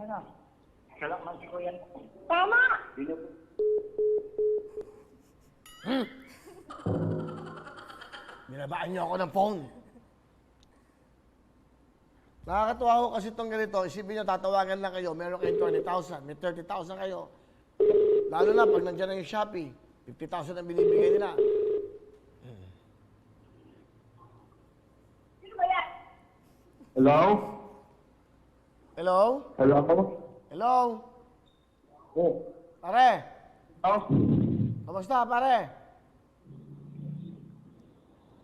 na. Salak man si Kuya. Tama! Binabaan niyo ako ng phone. Nakakatuwa ko kasi itong ganito. Isipin niyo, tatawagan lang kayo. Meron kayong 20,000. May 30,000 kayo. Lalo na pag nandiyan na yung Shopee. 50,000 ang binibigay nila. Hello? Hello? Hello? Hello? Oh. Pare? Hello? Kamusta, pare?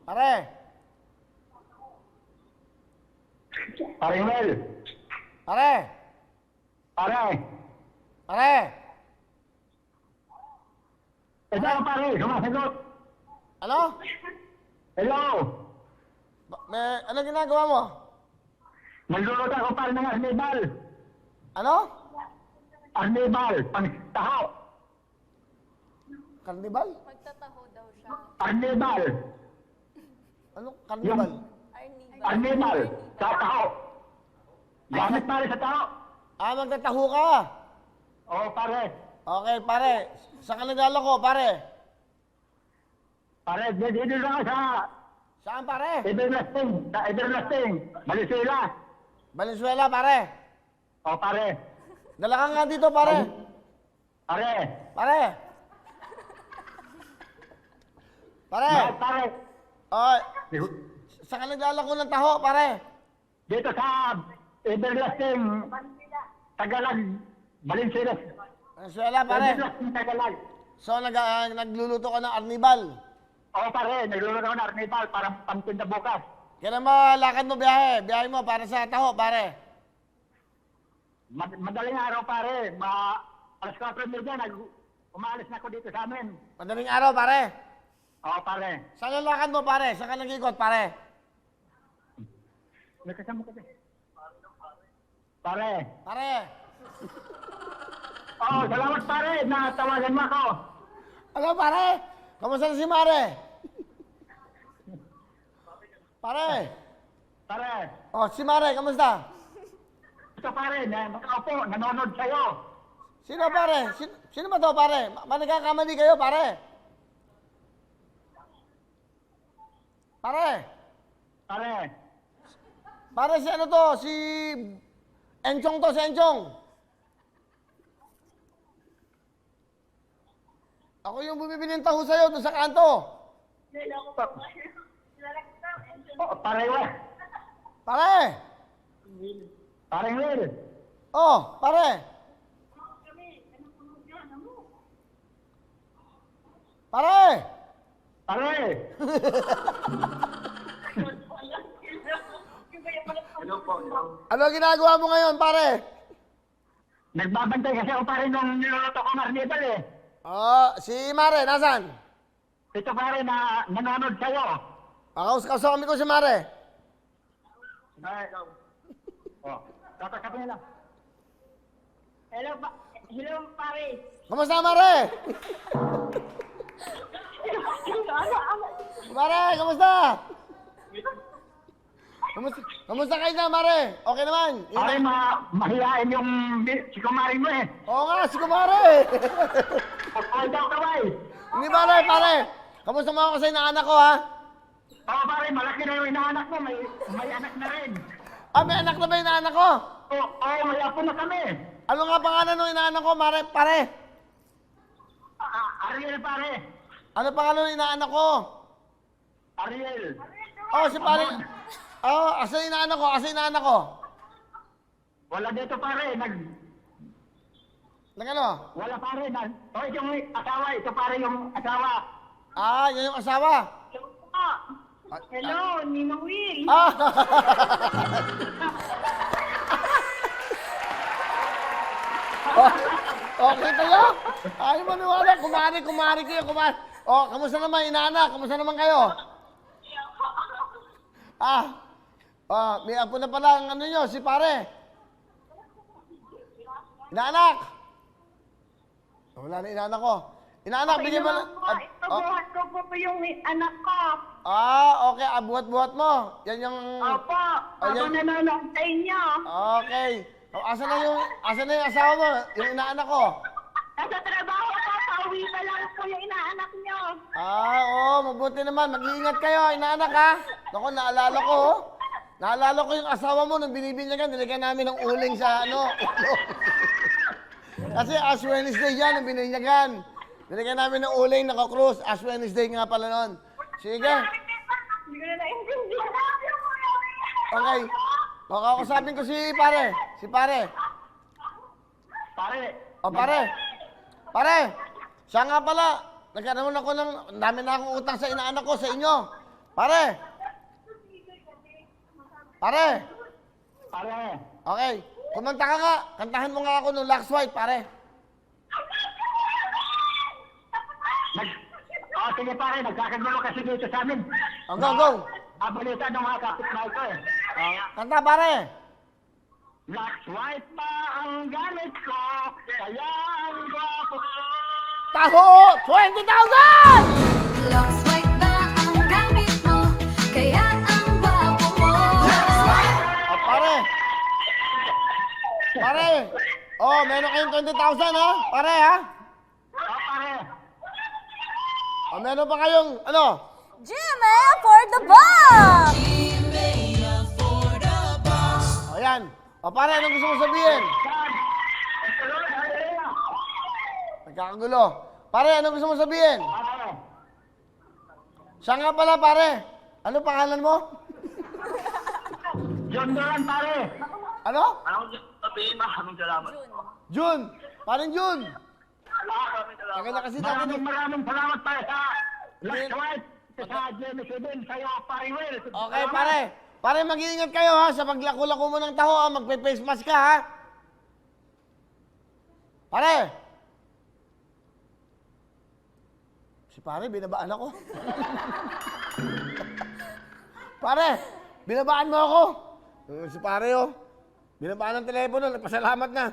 Pare? Paring Mel. Pare? Pare. Pare? Ito ako pare, sumasagot. Ano? Hello? Ano ginagawa mo? Nagluluto ako pare ng arnibal. Ano? Arnibal, pang-taho. Karnibal? Magtataho daw siya. Arnibal. Ano? Karnibal? Arnibal, sa taho. Gamit pare sa taho. Magtataho ka. Oo pare. Okay, pare. Saan ka naglalako, pare? Pare, dito lang sa Saan, pare? Everlasting. Sa Everlasting. Valenzuela. Valenzuela, pare. Oo pare. Dala ka nga dito, pare. Pare. Pare. Pare. Bakit pare? Oh, saan ka naglalako ng taho, pare? Dito sa Everlasting. Tagalog. Valenzuela. Valenzuela, pare. Everlasting Tagalog. So, nagluluto ka ng arnibal. Oo pare, nagluluto ako ng arnibal para pamtinda bukas. Kailan mo lakad mo biyahe? Biyahe mo para sa taho, pare. Madaling araw pare, alas 4:30 umalis na ako dito sa amin. Madaling araw, pare. Oo pare. Saan ang lakad mo, pare? Saan ka nag-ikot, pare? May kasama ka din. Pare. Pare. Oo, salamat pare, natawagan mo ako. Ano, pare? Kamusta na si Mare? Pare. Pare, Oh, si Mare, kamusta? ito pare, nakaupo, nanonood sa'yo. Sino, pare? Sino ba to, pare? Nagkakamali kayo, pare? Pare. Pare, Pare, si ano to? Si Enchong to, si Enchong. Ako yung bumibili ng taho sa'yo doon sa kanto. pare wa. Pare! Pare Will. Oh, pare! Pare! Pare. Ano ginagawa mo ngayon, pare? Nagbabantay kasi ako pare nung niluluto ko ng arnibal eh. Oh, si Mare, nasan? Ito pare na nanonood sa'yo. Kausapin ko si Mare. Ay, oh, tatakapin nila. Hello pare. Kamusta, Mare? Mare, kamusta? Kamusta kayo na, Mare? Okay naman? Pare, mahihain yung si kumarin mo eh. Oo nga, si Kumare. Pagkawal daw kaway. Hindi, Mare, pare. Kamusta mo ako sa inaanak ko, ha? Oo pare, malaki na yung inaanak mo, may anak na rin. May anak na ba yung inaanak ko? Oo, may apo na kami. Ano nga pangalan ng inaanak ko, Mare? Pare. Ariel pare. Ano pangalan ng inaanak ko? Ariel. Oh, si pare. Oh, asa yung inaanak ko? Asa yung inaanak ko? Wala dito pare, Nang ano? wala pare. Ito yung asawa, ito pare yung asawa. Yan yung asawa. Hello, Ninong Will. Okay kayo? Ayaw maniwala. Kumari kayo, kumari. Kamusta naman, inaanak? Kamusta naman kayo? May apo na pala ang ano nyo, si pare. Inaanak! Wala na inaanak ko. Inaanak, bigyan mo na. Buhat ko po yung anak ko. Okay. Buhat-buhat mo. Yan yung... Opo, Ayan. ako nanonood sa inyo. Okay. Oh, asan na yung asawa mo? Yung inaanak ko? Nasa trabaho ko, pauwi na lang po yung inaanak niyo. Oo, mabuti naman. Mag-iingat kayo, inaanak ha. Naku, naalala ko, oh. Naalala ko yung asawa mo nung binibinyagan, nilagyan namin ng uling sa ulo. Kasi Ash Wednesday yan, nung binibinyagan. Nilagyan namin ng uling, naka-cruise. Ash Wednesday nga pala nun. Sige. Hindi ko na naintindihan. Okay. Makakausapin ko si pare. Si pare. Pare, O pare. Pare. Siya nga pala. Nagkaroon ako ng, dami na akong utang sa inaanak ko, sa inyo. Pare. Pare. pare. Okay. Kumanta ka nga. Kantahan mo nga ako ng Lux White, pare. Sige pare, nagkakagulo kasi dito sa amin. Go. Abalita ng mga kapitbahay ko eh. Kanta, pare. Black white pa ang gamit ko, kaya ang gwapo ko. Taho! 20,000! Lux white ba ang gamit mo? Kaya ang bago mo. Pare. Pare. Oh, meron kayong 20,000, ha? Pare, ha? Pare. O, meron pa kayong, ano? GMA for the box! O, yan. O, pare, anong gusto mo sabihin? Nagkakagulo. Pare, anong gusto mo sabihin? Pare. Siya nga pala, pare. Ano pangalan mo? John Duran pare. Ano? Anong sabihin? Maraming salamat. Jun. Parang Jun. Maraming salamat. Kaya na kasi natin. Maraming salamat pare sa Black White. Sa Jamie Sidin, sa'yo, pare Will. Okay, pare. Pare, mag-iingat kayo, ha? Sa paglako-lako mo ng taho, ha? Magpe-face mask ka, ha? Pare. Si pare, binabaan ako. Pare, binabaan mo ako. Si pare, oh. Binabaan ng telepono, nagpasalamat na.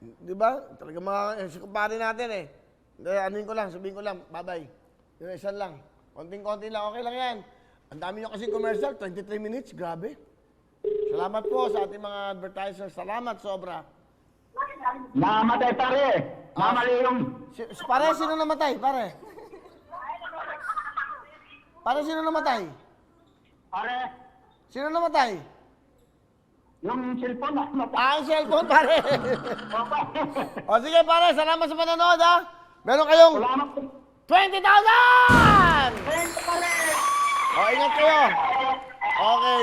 Di ba? Talaga mga si kumpare natin, eh. Anuin ko lang, sabihin ko lang, bye-bye. Yung isa lang. Konting-konti lang, okay lang yan. Ang dami nyo kasi commercial, 23 minutes, grabe. Salamat po sa ating mga advertisers. Salamat, sobra. Namatay pare. Namali yung... Pare, sino namatay? Pare? Pare, sino namatay? Pare. Sino namatay? Yung cellphone na namatay. Ang cellphone, pare. O sige, pare, salamat sa panonood, ha? Meron kayong Salamat po. 20,000! O, ingat kayo. Okay.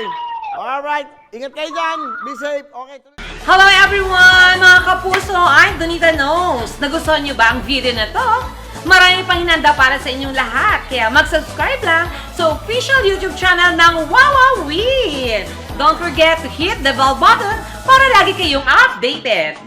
Alright. Ingat kayo dyan. Be safe. Okay. Hello everyone! Mga kapuso, I'm Donita Knows. Nagustuhan niyo ba ang video na to? Marami pang hinanda para sa inyong lahat. Kaya mag-subscribe lang sa official YouTube channel ng Wowowin. Don't forget to hit the bell button para lagi kayong updated.